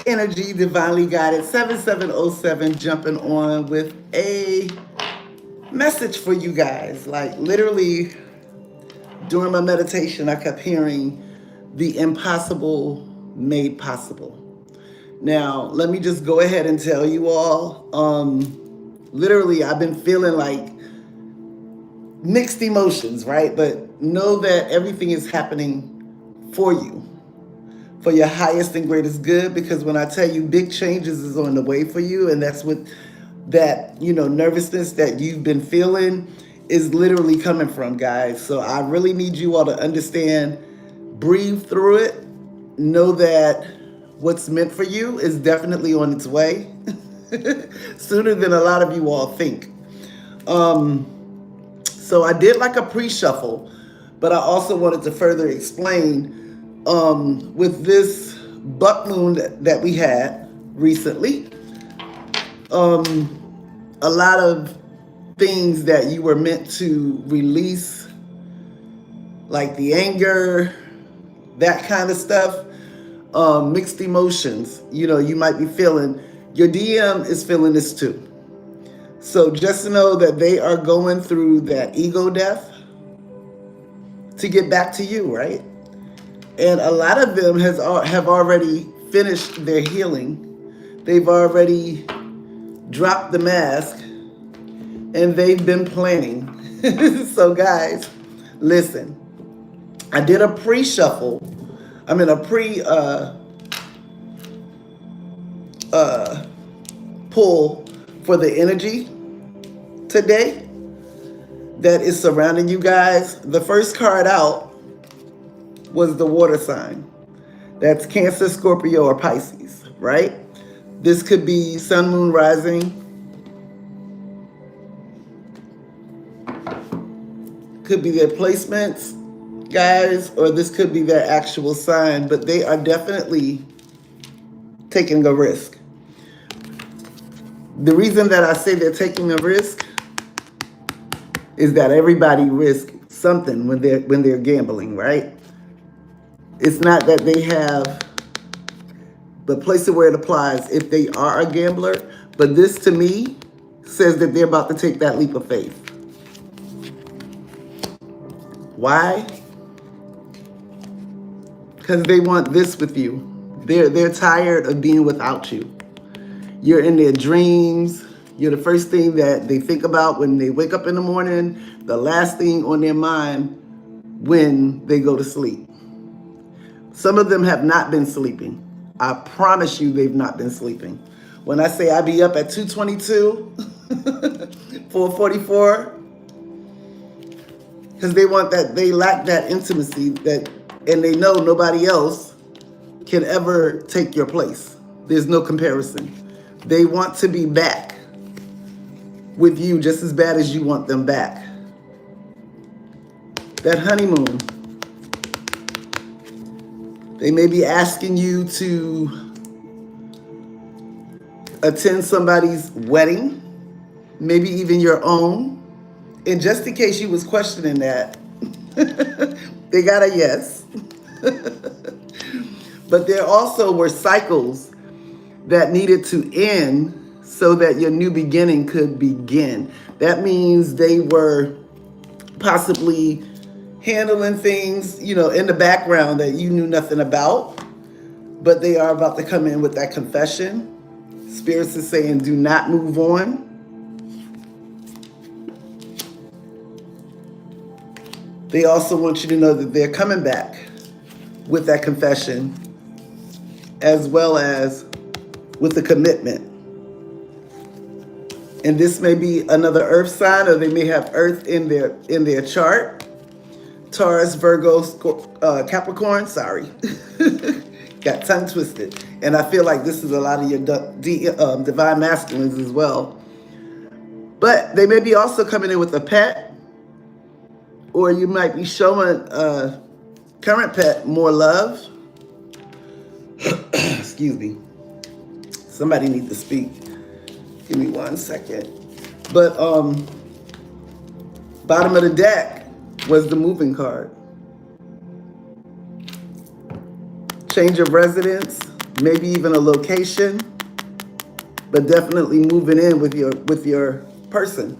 Energy, Divinely Guided 7707, jumping on with a message for you guys. Like literally during my meditation, I kept hearing the impossible made possible. Now, let me just go ahead and tell you all, literally, I've been feeling like mixed emotions, right? But know that everything is happening for you, for your highest and greatest good. Because when I tell you big changes is on the way for you, and that's what that, nervousness that you've been feeling is literally coming from, guys. So I really need you all to understand, breathe through it, know that what's meant for you is definitely on its way sooner than a lot of you all think. So I did like a pre-shuffle, but I also wanted to further explain with this buck moon that we had recently, a lot of things that you were meant to release, like the anger, that kind of stuff, mixed emotions, you might be feeling. Your DM is feeling this too. So just know that they are going through that ego death to get back to you, right? And a lot of them have already finished their healing. They've already dropped the mask and they've been planning. So guys, listen. I did a pre-shuffle. I mean a pull for the energy today that is surrounding you guys. The first card out was the water sign. That's Cancer, Scorpio, or Pisces, right? This could be sun, moon, rising. Could be their placements, guys, or this could be their actual sign, but they are definitely taking a risk. The reason that I say they're taking a risk is that everybody risks something when they're gambling, right? It's not that they have the place where it applies if they are a gambler, but this to me says that they're about to take that leap of faith. Why? Because they want this with you. They're tired of being without you. You're in their dreams. You're the first thing that they think about when they wake up in the morning, the last thing on their mind when they go to sleep. Some of them have not been sleeping. I promise you they've not been sleeping. When I say I be up at 2:22, 4:44, because they lack that intimacy and they know nobody else can ever take your place. There's no comparison. They want to be back with you just as bad as you want them back. That honeymoon. They may be asking you to attend somebody's wedding, maybe even your own. And just in case you was questioning that, they got a yes. But there also were cycles that needed to end so that your new beginning could begin. That means they were possibly handling things, in the background that you knew nothing about, but they are about to come in with that confession. Spirits is saying, do not move on. They also want you to know that they're coming back with that confession, as well as with a commitment. And this may be another earth sign, or they may have earth in their chart. Taurus, Virgo, Capricorn, sorry. Got tongue twisted. And I feel like this is a lot of your divine masculines as well. But they may be also coming in with a pet, or you might be showing a current pet more love. Excuse me. Somebody needs to speak. Give me 1 second. But bottom of the deck was the moving card. Change of residence, maybe even a location, but definitely moving in with your person.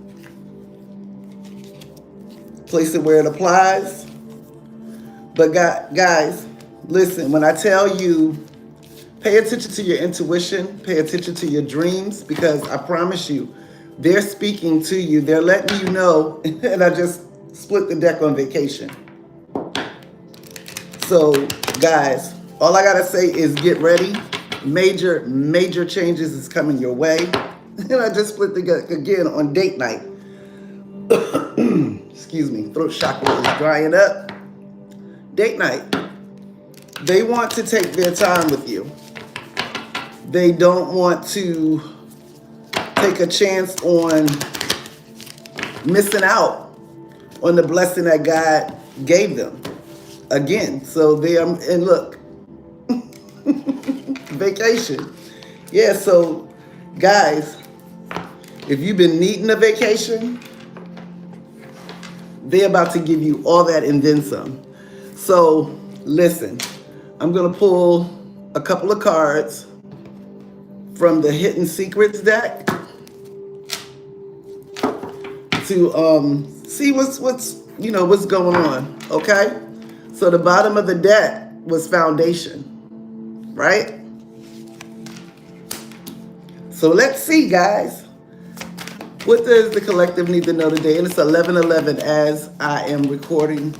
Place it where it applies. But guys, listen, when I tell you, pay attention to your intuition, pay attention to your dreams, because I promise you, they're speaking to you. They're letting you know, and I just split the deck on vacation. So, guys, all I gotta say is get ready. Major changes is coming your way. And I just split the deck again on date night. Excuse me, throat chakra is drying up. Date night. They want to take their time with you. They don't want to take a chance on missing out on the blessing that God gave them. Again, so they and look, vacation. Yeah, so guys, if you've been needing a vacation, they're about to give you all that and then some. So listen, I'm gonna pull a couple of cards from the Hidden Secrets deck to see what's going on. Okay, so the bottom of the deck was foundation, right? So let's see, guys. What does the collective need to know today? And it's 11:11 as I'm recording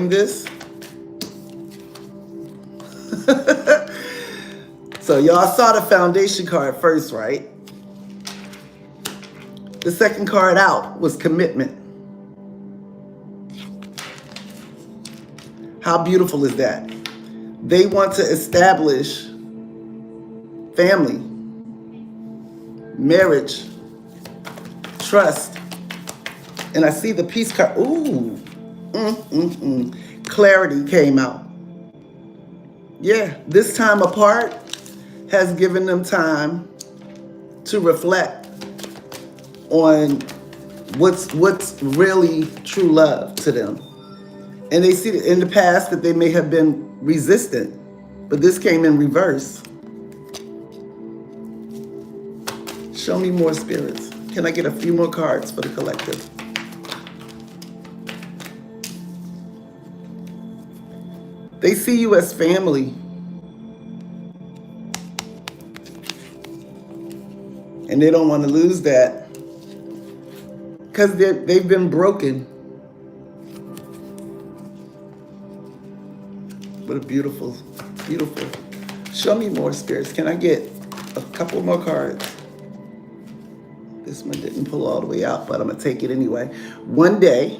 this. So y'all saw the foundation card first, right? The second card out was commitment. How beautiful is that? They want to establish family, marriage, trust. And I see the peace card. Ooh. Clarity came out. Yeah, this time apart has given them time to reflect on what's really true love to them. And they see that in the past that they may have been resistant, but this came in reverse. Show me more, spirits. Can I get a few more cards for the collective? They see you as family. And they don't want to lose that because they've been broken. What a beautiful, beautiful. Show me more, spirits. Can I get a couple more cards? This one didn't pull all the way out, but I'm going to take it anyway. One day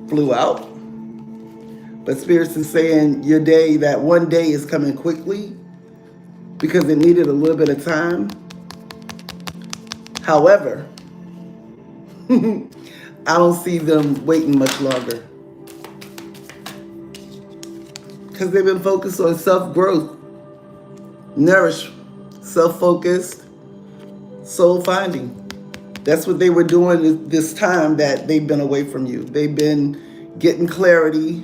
flew out. But spirits is saying your day, that one day is coming quickly because it needed a little bit of time. However, I don't see them waiting much longer because they've been focused on self-growth, nourish, self-focused, soul finding. That's what they were doing this time that they've been away from you. They've been getting clarity,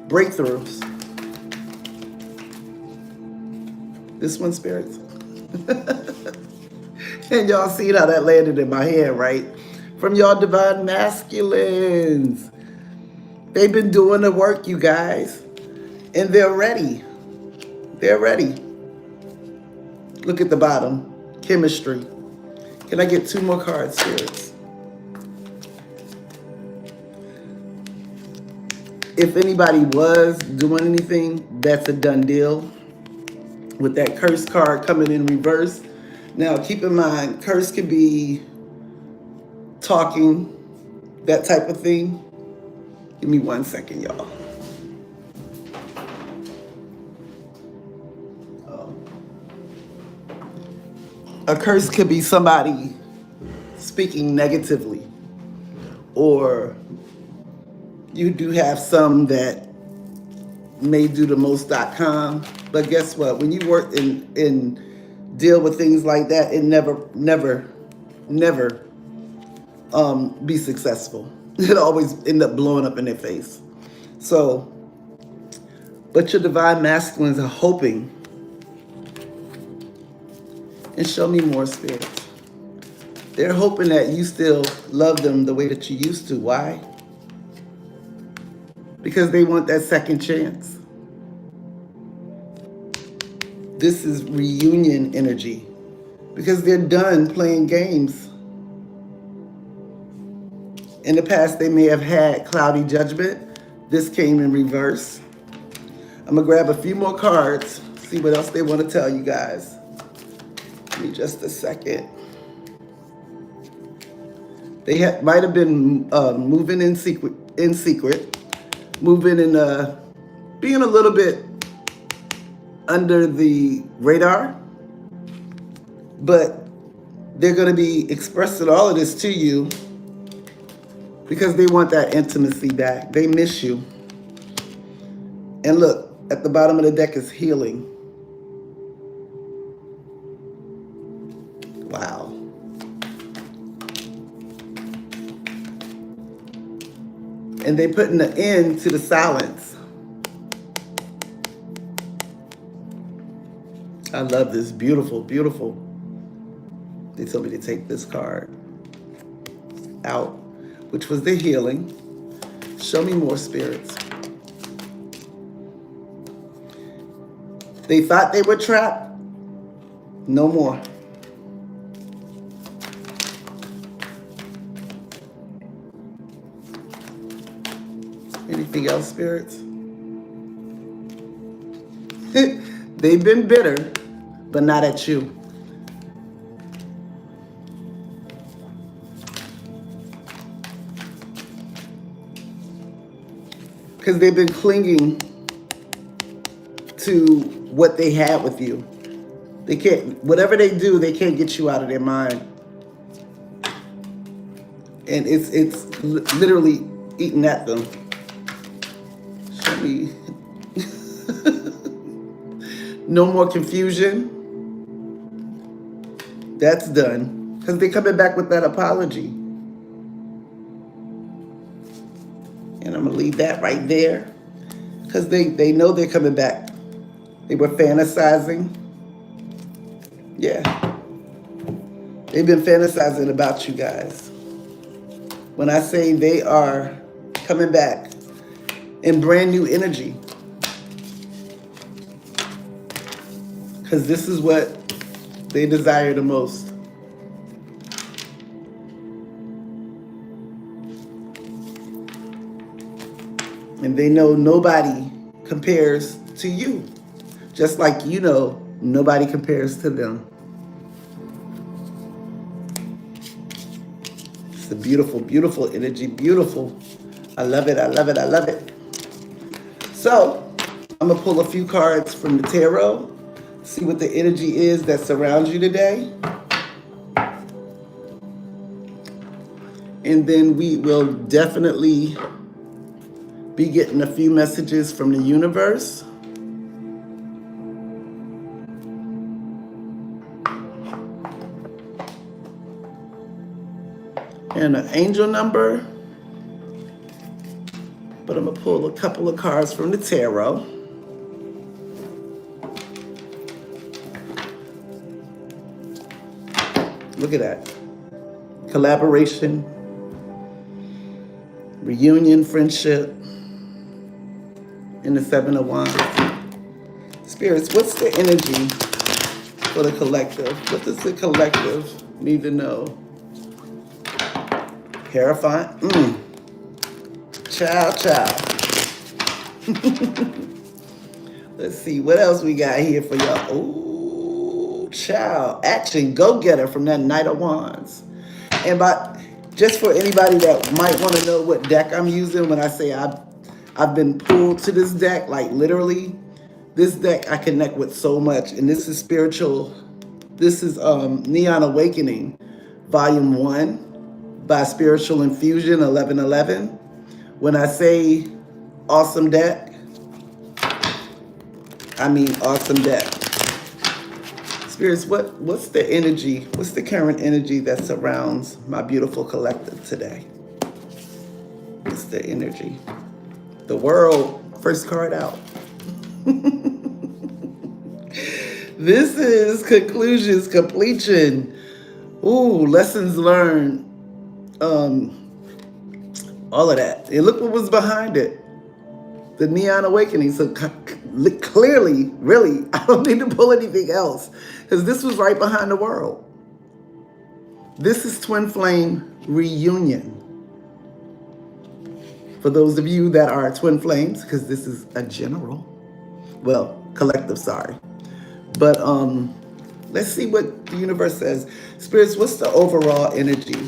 breakthroughs. This one, spirits. And y'all see how that landed in my hand, right? From y'all divine masculines. They've been doing the work, you guys. And they're ready. They're ready. Look at the bottom. Chemistry. Can I get two more cards, spirits? If anybody was doing anything, that's a done deal. With that curse card coming in reverse. Now, keep in mind, curse could be talking, that type of thing. Give me 1 second, y'all. A curse could be somebody speaking negatively, or you do have some that may do the most.com, but guess what? When you work in deal with things like that, it never be successful. It always end up blowing up in their face. So But your divine masculines are hoping. And show me more, spirits. They're hoping that you still love them the way that you used to. Why? Because they want that second chance. This is reunion energy. Because they're done playing games. In the past, they may have had cloudy judgment. This came in reverse. I'm gonna grab a few more cards, see what else they want to tell you guys. Give me just a second. They might have been moving in secret, moving and being a little bit under the radar, but they're going to be expressing all of this to you because they want that intimacy back. They miss you. And look, at the bottom of the deck is healing. Wow. And they putting an end to the silence. I love this. Beautiful, beautiful. They told me to take this card out, which was the healing. Show me more, spirits. They thought they were trapped. No more. Anything else, spirits? They've been bitter, but not at you. Because they've been clinging to what they had with you. They can't, whatever they do, they can't get you out of their mind. And it's literally eating at them. Show me. No more confusion. That's done. Because they're coming back with that apology. And I'm going to leave that right there. Because they know they're coming back. They were fantasizing. Yeah. They've been fantasizing about you guys. When I say they are coming back in brand new energy. Because this is what they desire the most. And they know nobody compares to you. Just like you know nobody compares to them. It's a beautiful, beautiful energy. Beautiful. I love it. I love it. I love it. So, I'm going to pull a few cards from the tarot. See what the energy is that surrounds you today. And then we will definitely be getting a few messages from the universe. And an angel number. But I'm going to pull a couple of cards from the tarot. Look at that. Collaboration, reunion, friendship, and the Seven of Wands. Spirits, what's the energy for the collective? What does the collective need to know? Hierophant? Child. Let's see, what else we got here for y'all? Ooh, child. Action, go-getter from that Knight of Wands. And just for anybody that might want to know what deck I'm using when I say I've been pulled to this deck, like literally, this deck I connect with so much. And this is spiritual. This is Neon Awakening, Volume 1 by Spiritual Infusion 1111. When I say awesome deck, I mean awesome deck. Spirits, what's the energy? What's the current energy that surrounds my beautiful collective today? What's the energy? The World, first card out. This is conclusions, completion. Ooh, lessons learned. Um, all of that. And look what was behind it. The Neon Awakening. So clearly, really, I don't need to pull anything else because this was right behind the world. This is Twin Flame Reunion. For those of you that are twin flames, because this is a general, well, collective, sorry. But let's see what the universe says. Spirits, what's the overall energy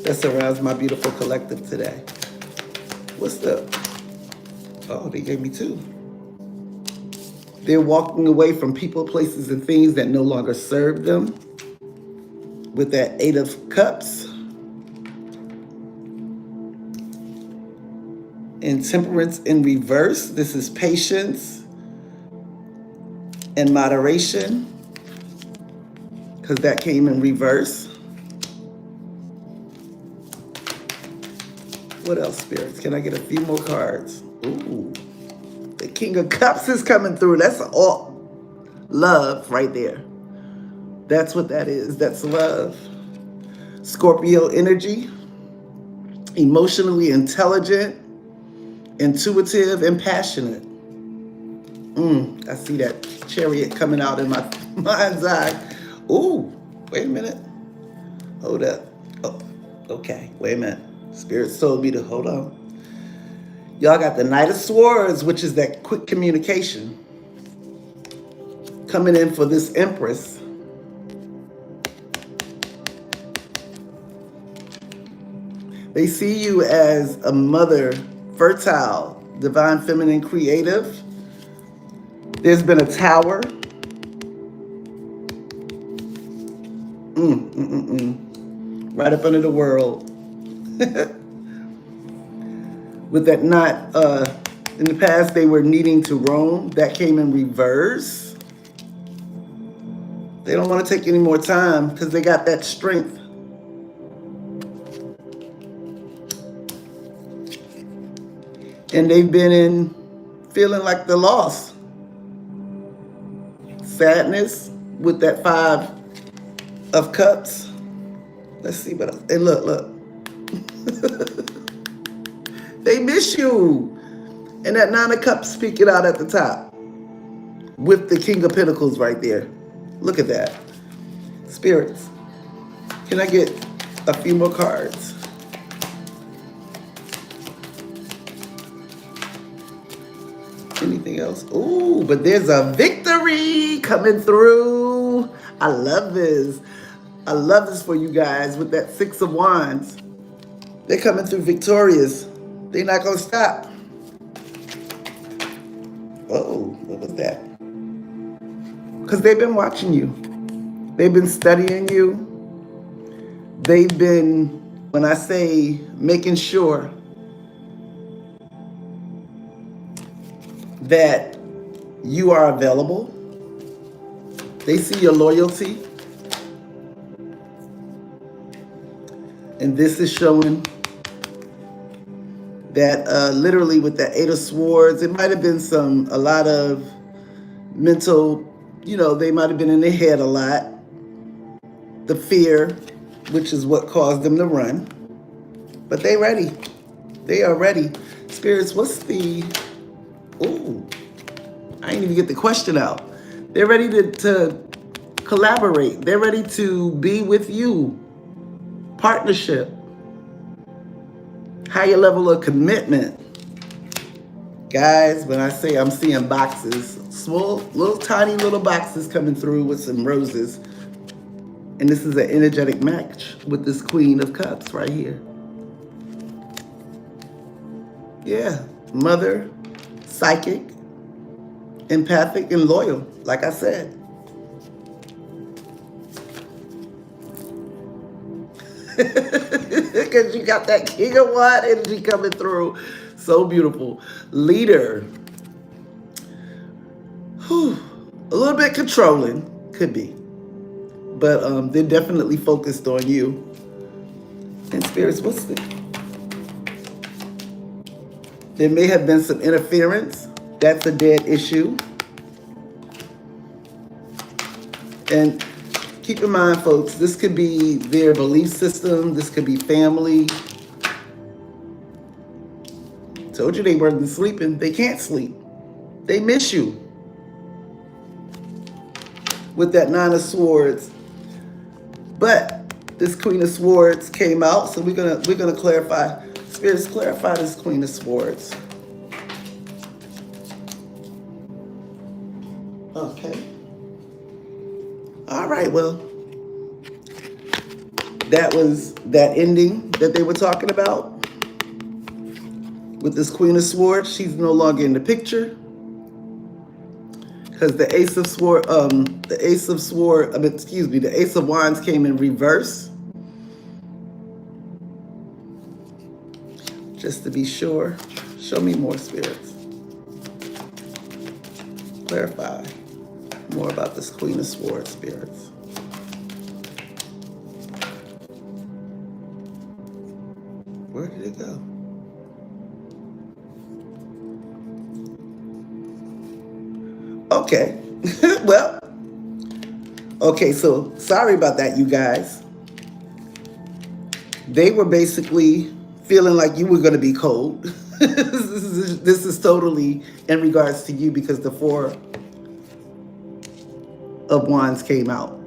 that surrounds my beautiful collective today? What's the, oh, they gave me two. They're walking away from people, places, and things that no longer serve them. With that Eight of Cups. And Temperance in reverse. This is patience and moderation, because that came in reverse. What else, spirits? Can I get a few more cards? Ooh, the King of Cups is coming through. That's all love right there. That's what that is. That's love. Scorpio energy, emotionally intelligent, intuitive, and passionate. I see that chariot coming out in my mind's eye. Ooh, wait a minute. Hold up. Oh, okay, wait a minute. Spirit told me to hold on. Y'all got the Knight of Swords, which is that quick communication. Coming in for this Empress. They see you as a mother, fertile, divine, feminine, creative. There's been a tower. Right up under the world. With that knot, in the past they were needing to roam. That came in reverse. They don't want to take any more time because they got that strength. And they've been in feeling like the loss. Sadness with that Five of Cups. Let's see what else. And look. They miss you. And that Nine of Cups speaking out at the top. With the King of Pentacles right there. Look at that. Spirits. Can I get a few more cards? Anything else? Ooh, but there's a victory coming through. I love this. I love this for you guys with that Six of Wands. They're coming through victorious. They're not going to stop. Oh, what was that? Because they've been watching you. They've been studying you. They've been, when I say making sure that you are available. They see your loyalty. And this is showing that literally with the Eight of Swords, it might have been a lot of mental, they might have been in their head a lot. The fear, which is what caused them to run. But they ready. They are ready. Spirits, what's the... Ooh, I didn't even get the question out. They're ready to collaborate. They're ready to be with you. Partnership. Higher level of commitment. Guys, when I say I'm seeing boxes, small, little tiny little boxes coming through with some roses. And this is an energetic match with this Queen of Cups right here. Yeah, mother, psychic, empathic, and loyal, like I said. Because you got that King of Wands energy coming through. So beautiful. Leader. Whew. A little bit controlling, could be. But they're definitely focused on you. And spirits, what's the... There may have been some interference That's a dead issue. And keep in mind, folks, this could be their belief system. This could be family. Told you they weren't sleeping. They can't sleep. They miss you. With that Nine of Swords. But this Queen of Swords came out, so we're gonna clarify. Spirits, clarify this Queen of Swords. Okay. All right, well, that was that ending that they were talking about. With this Queen of Swords, she's no longer in the picture. Because the Ace of Wands came in reverse. Just to be sure. Show me more, spirits. Clarify more about this Queen of Swords, spirits. Where did it go? Okay. Well, okay, so sorry about that, you guys. They were basically feeling like you were going to be cold. This is totally in regards to you because the Four of Wands came out.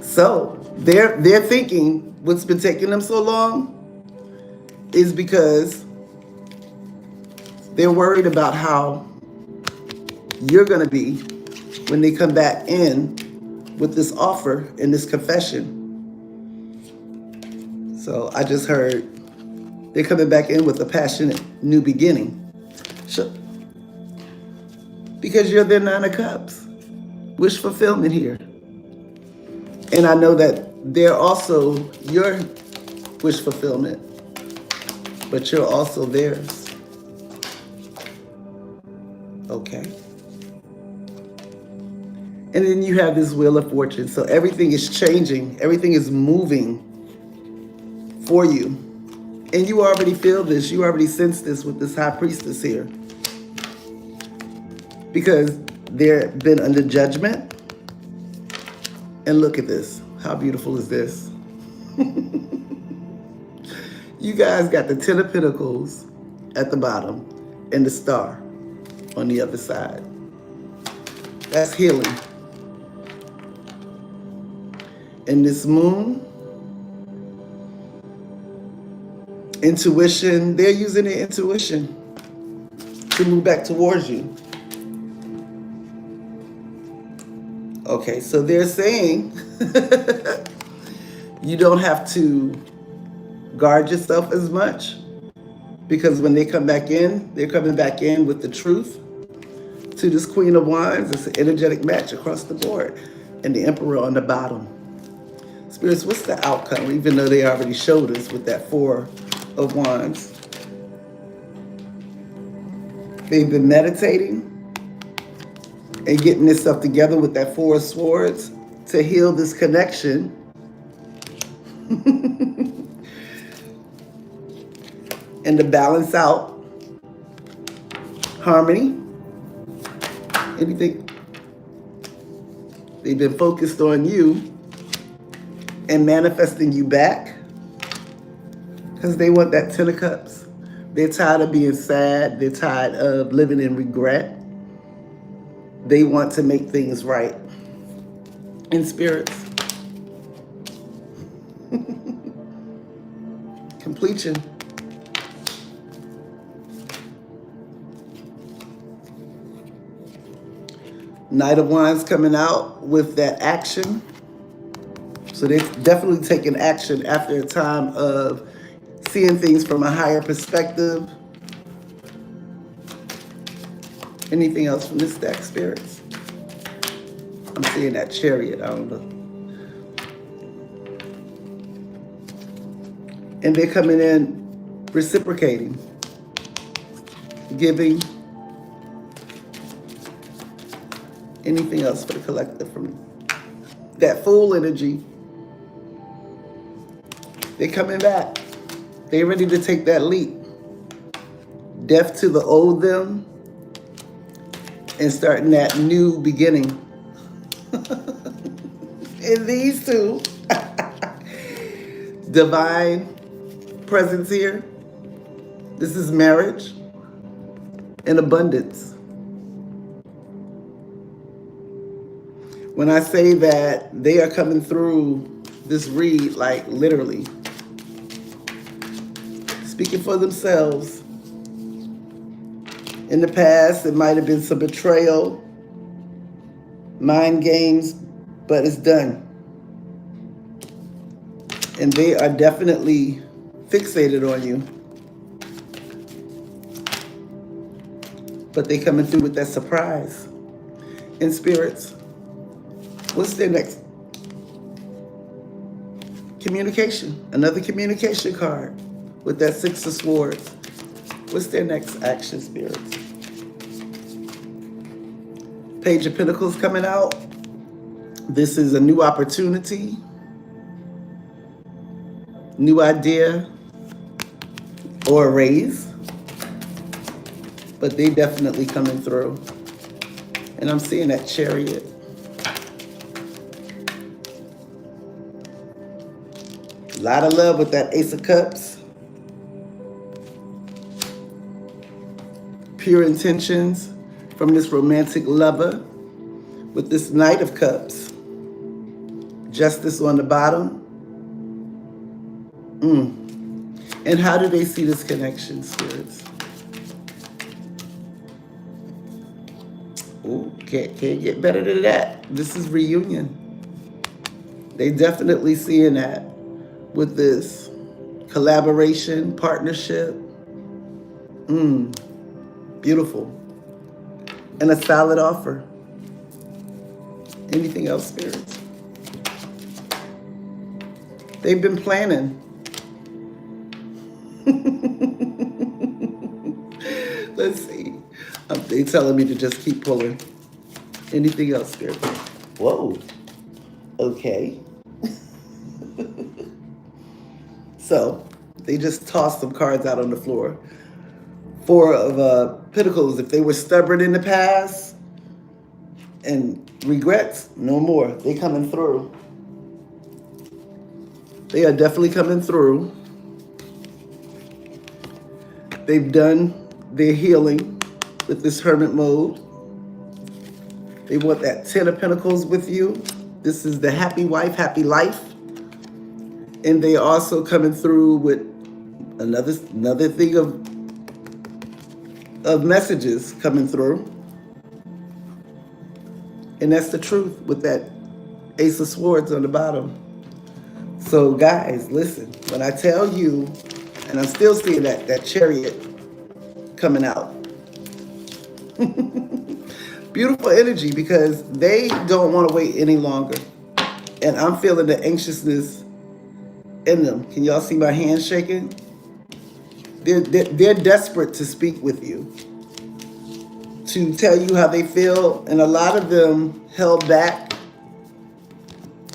So they're thinking what's been taking them so long is because they're worried about how you're going to be when they come back in with this offer and this confession. So I just heard they're coming back in with a passionate new beginning. Sure. Because you're their Nine of Cups. Wish fulfillment here. And I know that they're also your wish fulfillment, but you're also theirs. Okay. And then you have this Wheel of Fortune. So everything is changing. Everything is moving for you. And you already feel this. You already sense this with this High Priestess here. Because they've been under judgment. And look at this. How beautiful is this? You guys got the Ten of Pentacles at the bottom and the Star on the other side. That's healing. And this Moon, intuition, they're using their intuition to move back towards you. Okay, so they're saying you don't have to guard yourself as much because when they come back in, they're coming back in with the truth to this Queen of Wands. It's an energetic match across the board. And the Emperor on the bottom. Spirits, what's the outcome? Even though they already showed us with that Four of Wands. They've been meditating and getting this stuff together with that Four of Swords to heal this connection. And to balance out harmony. Anything. They've been focused on you and manifesting you back because they want that Ten of Cups. They're tired of being sad. They're tired of living in regret. They want to make things right. In spirits. Completion. Knight of Wands coming out with that action. So they've definitely taken action after a time of seeing things from a higher perspective. Anything else from this deck, spirits? I'm seeing that Chariot, I don't know. And they're coming in reciprocating, giving. Anything else for the collective from that Fool energy? They're coming back. They're ready to take that leap. death to the old them and starting that new beginning. In these two, divine presence here. This is marriage in abundance. When I say that they are coming through this read, like literally speaking for themselves. In the past, it might have been some betrayal, mind games, but it's done. And they are definitely fixated on you. But they coming through with that surprise. In spirits, what's their next? Communication. Another communication card with that Six of Swords. What's their next action, spirits? Page of Pentacles coming out. This is a new opportunity, new idea, or a raise. But they definitely coming through. And I'm seeing that Chariot. A lot of love with that Ace of Cups. Pure intentions from this romantic lover with this Knight of Cups. Justice on the bottom. And how do they see this connection, spirits? Ooh, can't get better than that. This is reunion. They definitely seeing that with this collaboration, partnership. Beautiful. And a solid offer. Anything else, spirits? They've been planning. Let's see. They telling me to just keep pulling. Anything else, spirit? Whoa. Okay. So they just tossed some cards out on the floor. Four of Pentacles. If they were stubborn in the past and regrets, no more. They coming through. They are definitely coming through. They've done their healing with this Hermit mode. They want that Ten of Pentacles with you. This is the happy wife, happy life. And they also coming through with another thing of messages coming through. And that's the truth with that Ace of Swords on the bottom. So guys, listen, when I tell you, and I'm still seeing that Chariot coming out. Beautiful energy, because they don't want to wait any longer. And I'm feeling the anxiousness in them. Can y'all see my hands shaking? They're desperate to speak with you, to tell you how they feel. And a lot of them held back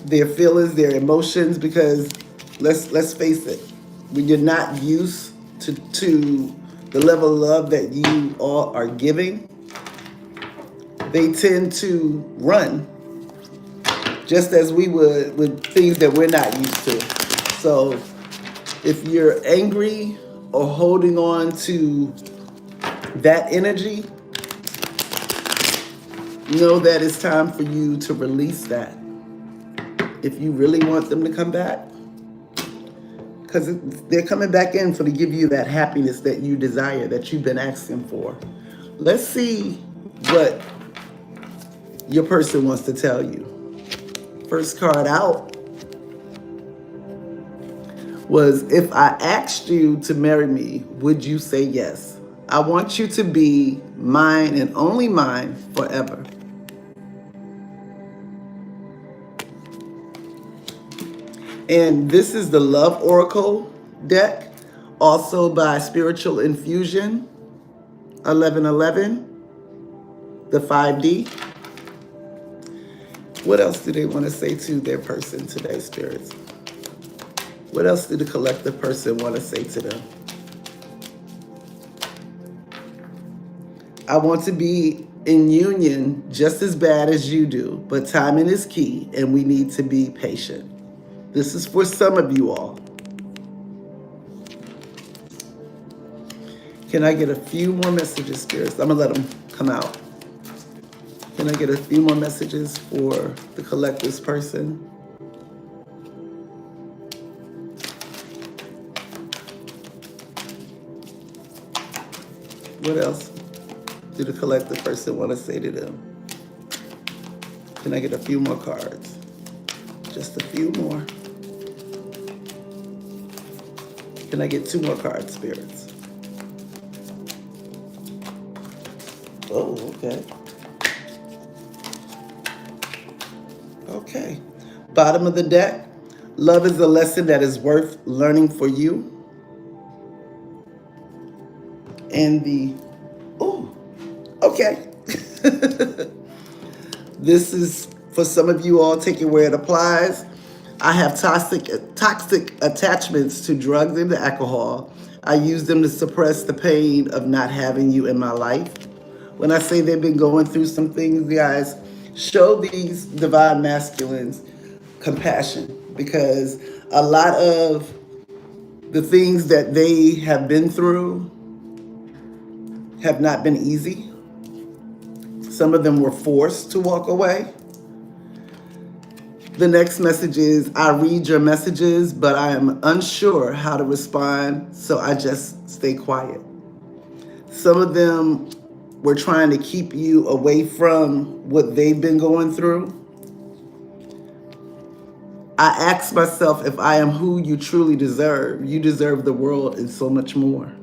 their feelings, their emotions, because let's face it, when you're not used to the level of love that you all are giving, they tend to run, just as we would with things that we're not used to. So if you're angry or holding on to that energy, know that it's time for you to release that. If you really want them to come back, because they're coming back in to give you that happiness that you desire, that you've been asking for. Let's see what your person wants to tell you. First card out was, if I asked you to marry me, would you say yes? I want you to be mine and only mine forever. And this is the Love Oracle deck, also by Spiritual Infusion, 1111, the 5D. What else do they want to say to their person today, spirits? What else did the collective person want to say to them? I want to be in union just as bad as you do, but timing is key and we need to be patient. This is for some of you all. Can I get a few more messages, spirits? I'm going to let them come out. Can I get a few more messages for the collective's person? What else do the collective person want to say to them? Can I get a few more cards? Just a few more. Can I get 2 more cards, spirits? Oh, okay. Okay. Bottom of the deck. Love is a lesson that is worth learning for you. And the, oh, okay. This is for some of you all, take it where it applies. I have toxic attachments to drugs and to alcohol. I use them to suppress the pain of not having you in my life. When I say they've been going through some things, guys, show these divine masculines compassion, because a lot of the things that they have been through have not been easy. Some of them were forced to walk away. The next message is, I read your messages, but I am unsure how to respond, so I just stay quiet. Some of them were trying to keep you away from what they've been going through. I ask myself if I am who you truly deserve. You deserve the world and so much more.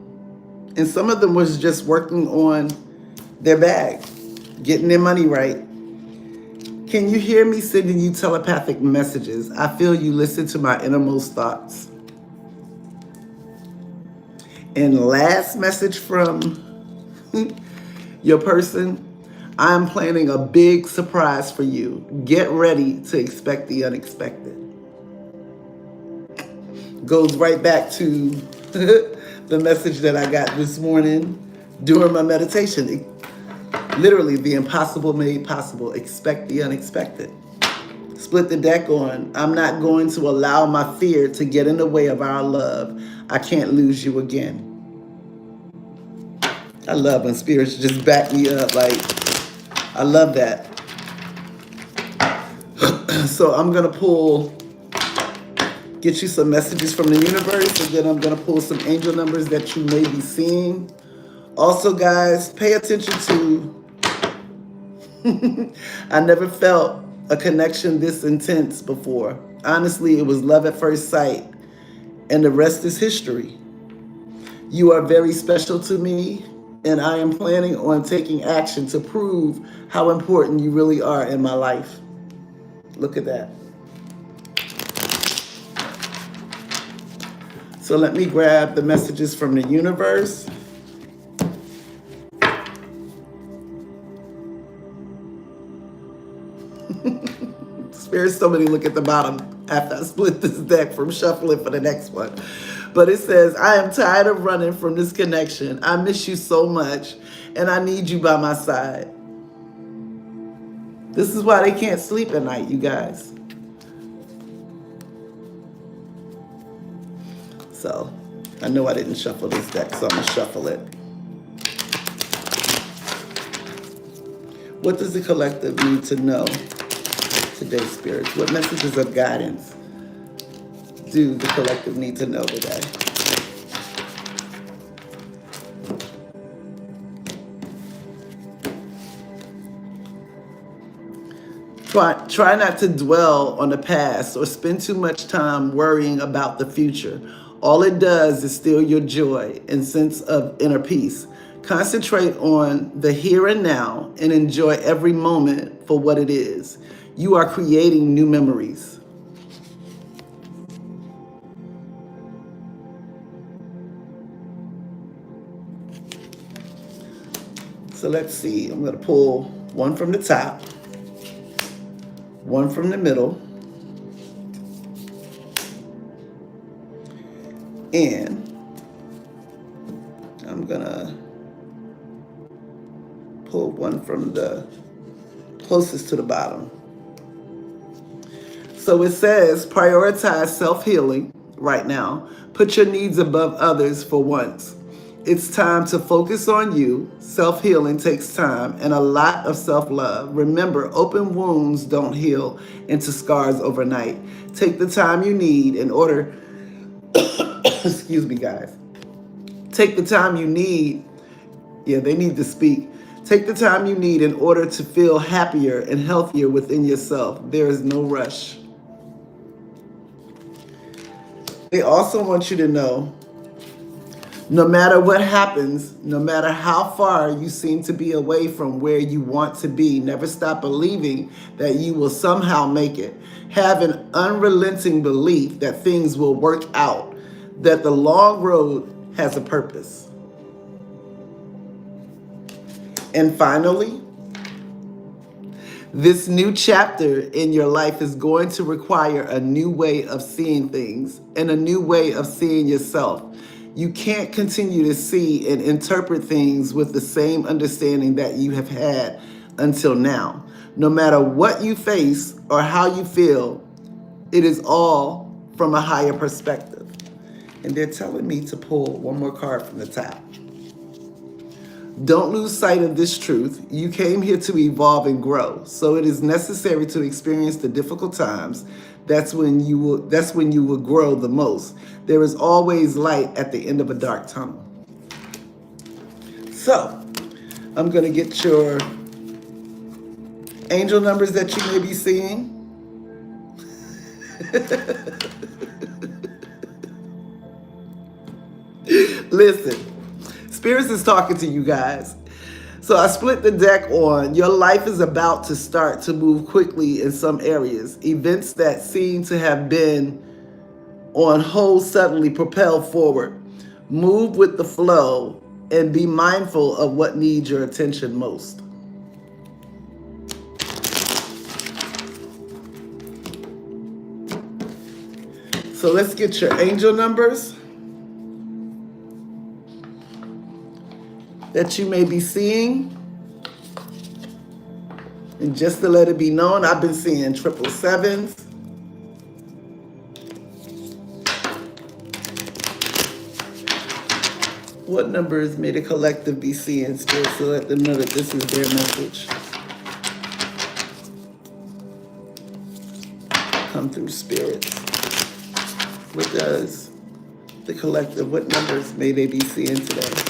And some of them was just working on their bag, getting their money right. Can you hear me sending you telepathic messages? I feel you listen to my innermost thoughts. And last message from your person, I am planning a big surprise for you. Get ready to expect the unexpected. Goes right back to the message that I got this morning during my meditation. Literally, the impossible made possible. Expect the unexpected. Split the deck on, I'm not going to allow my fear to get in the way of our love. I can't lose you again. I love when spirits just back me up. Like, I love that. So I'm going to get you some messages from the universe, and then I'm going to pull some angel numbers that you may be seeing. Also, guys, pay attention to, I never felt a connection this intense before. Honestly, it was love at first sight, and the rest is history. You are very special to me, and I am planning on taking action to prove how important you really are in my life. Look at that. So let me grab the messages from the universe. Spirits told me to look at the bottom after I split this deck from shuffling for the next one. But it says, I am tired of running from this connection. I miss you so much, and I need you by my side. This is why they can't sleep at night, you guys. So I know I didn't shuffle this deck, so I'm going to shuffle it. What does the collective need to know today, spirits? What messages of guidance do the collective need to know today? Try not to dwell on the past or spend too much time worrying about the future. All it does is steal your joy and sense of inner peace. Concentrate on the here and now and enjoy every moment for what it is. You are creating new memories. So let's see. I'm going to pull one from the top, one from the middle, and I'm gonna pull one from the closest to the bottom. So it says, prioritize self-healing right now. Put your needs above others for once. It's time to focus on you. Self-healing takes time and a lot of self-love. Remember, open wounds don't heal into scars overnight. Take the time you need in order, excuse me, guys. Take the time you need. Yeah, they need to speak. Take the time you need in order to feel happier and healthier within yourself. There is no rush. They also want you to know, no matter what happens, no matter how far you seem to be away from where you want to be, never stop believing that you will somehow make it. Have an unrelenting belief that things will work out, that the long road has a purpose. And finally, this new chapter in your life is going to require a new way of seeing things and a new way of seeing yourself. You can't continue to see and interpret things with the same understanding that you have had until now. No matter what you face or how you feel, it is all from a higher perspective. And they're telling me to pull one more card from the top. Don't lose sight of this truth. You came here to evolve and grow. So it is necessary to experience the difficult times. That's when you will grow the most. There is always light at the end of a dark tunnel. So, I'm going to get your angel numbers that you may be seeing. Listen. Spirits is talking to you guys. So I split the deck on your life is about to start to move quickly in some areas. Events that seem to have been on hold suddenly propel forward. Move with the flow and be mindful of what needs your attention most. So let's get your angel numbers that you may be seeing. And just to let it be known, I've been seeing 777s. What numbers may the collective be seeing, Spirit, so let them know that this is their message? Come through, Spirit. What does the collective, what numbers may they be seeing today?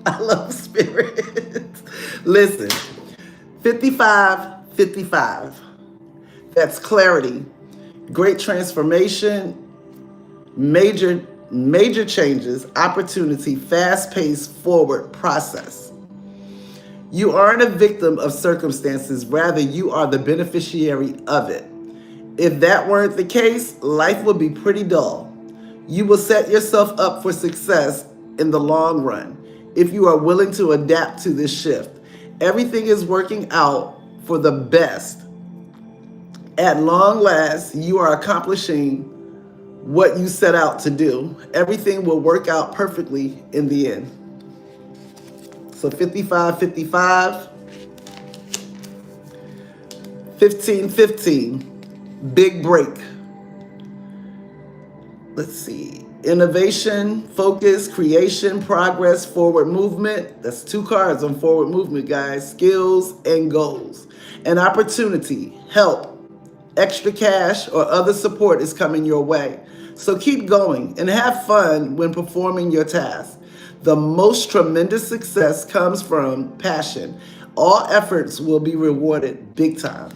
I love spirits. Listen, 55. That's clarity, great transformation, major changes, opportunity, fast-paced forward process. You aren't a victim of circumstances, rather you are the beneficiary of it. If that weren't the case, life would be pretty dull. You will set yourself up for success in the long run if you are willing to adapt to this shift. Everything is working out for the best. At long last, you are accomplishing what you set out to do. Everything will work out perfectly in the end. So 55, 15, big break. Let's see. Innovation, focus, creation, progress, forward movement. That's 2 cards on forward movement, guys. Skills and goals. An opportunity, help, extra cash, or other support is coming your way. So keep going and have fun when performing your task. The most tremendous success comes from passion. All efforts will be rewarded big time.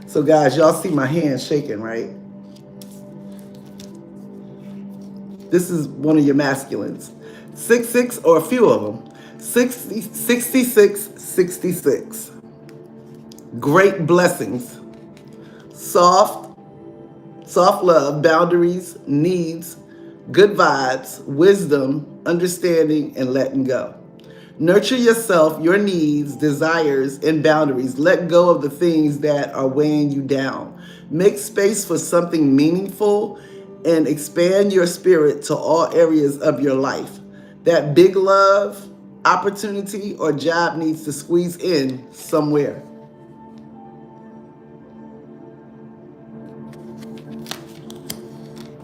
So guys, y'all see my hand shaking, right? This is one of your masculines. 66, or a few of them. 66. Great blessings. Soft love, boundaries, needs, good vibes, wisdom, understanding, and letting go. Nurture yourself, your needs, desires, and boundaries. Let go of the things that are weighing you down. Make space for something meaningful and expand your spirit to all areas of your life. That big love, opportunity, or job needs to squeeze in somewhere.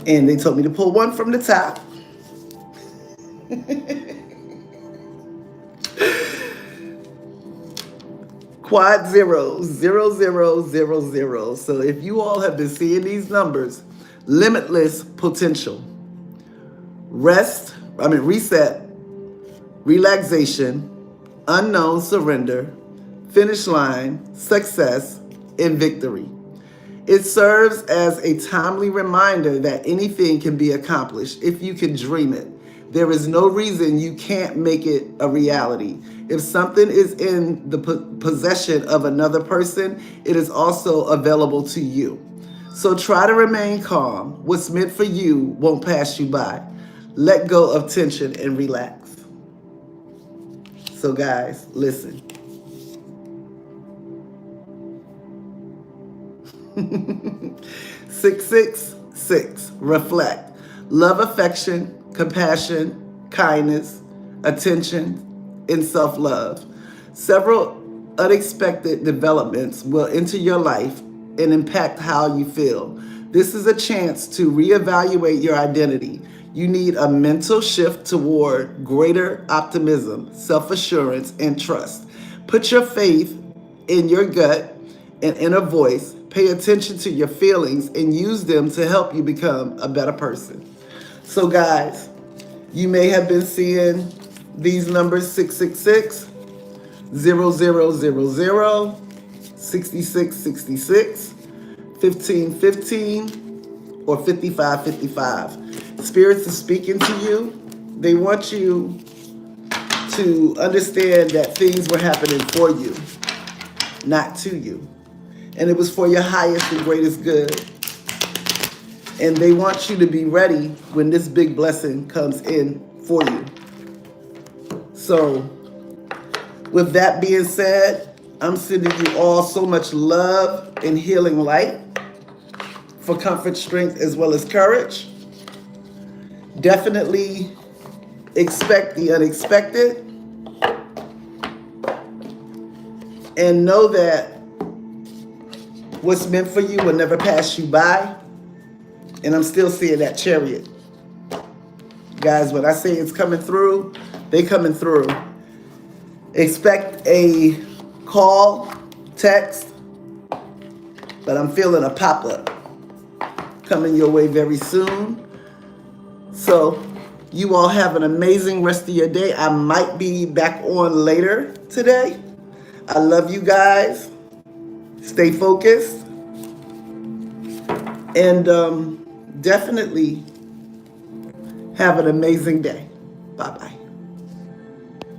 And they told me to pull one from the top. Quad zeros, 0000. So if you all have been seeing these numbers, limitless potential, reset, relaxation, unknown surrender, finish line, success, and victory. It serves as a timely reminder that anything can be accomplished if you can dream it. There is no reason you can't make it a reality. If something is in the possession of another person, it is also available to you. So try to remain calm. What's meant for you won't pass you by. Let go of tension and relax. So guys, listen. 666, reflect. Love, affection, compassion, kindness, attention, and self-love. Several unexpected developments will enter your life and impact how you feel. This is a chance to reevaluate your identity. You need a mental shift toward greater optimism, self-assurance, and trust. Put your faith in your gut and inner voice. Pay attention to your feelings and use them to help you become a better person. So guys, you may have been seeing these numbers: 666, 0000, 6666, 1515, or 5555. Spirits are speaking to you. They want you to understand that things were happening for you, not to you. And it was for your highest and greatest good. And they want you to be ready when this big blessing comes in for you. So, with that being said, I'm sending you all so much love and healing light for comfort, strength, as well as courage. Definitely expect the unexpected. And know that what's meant for you will never pass you by. And I'm still seeing that chariot. Guys, when I say it's coming through, they coming through. Expect a call, text, but I'm feeling a pop-up coming your way very soon. So you all have an amazing rest of your day. I might be back on later today. I love you guys. Stay focused. And definitely have an amazing day. Bye-bye.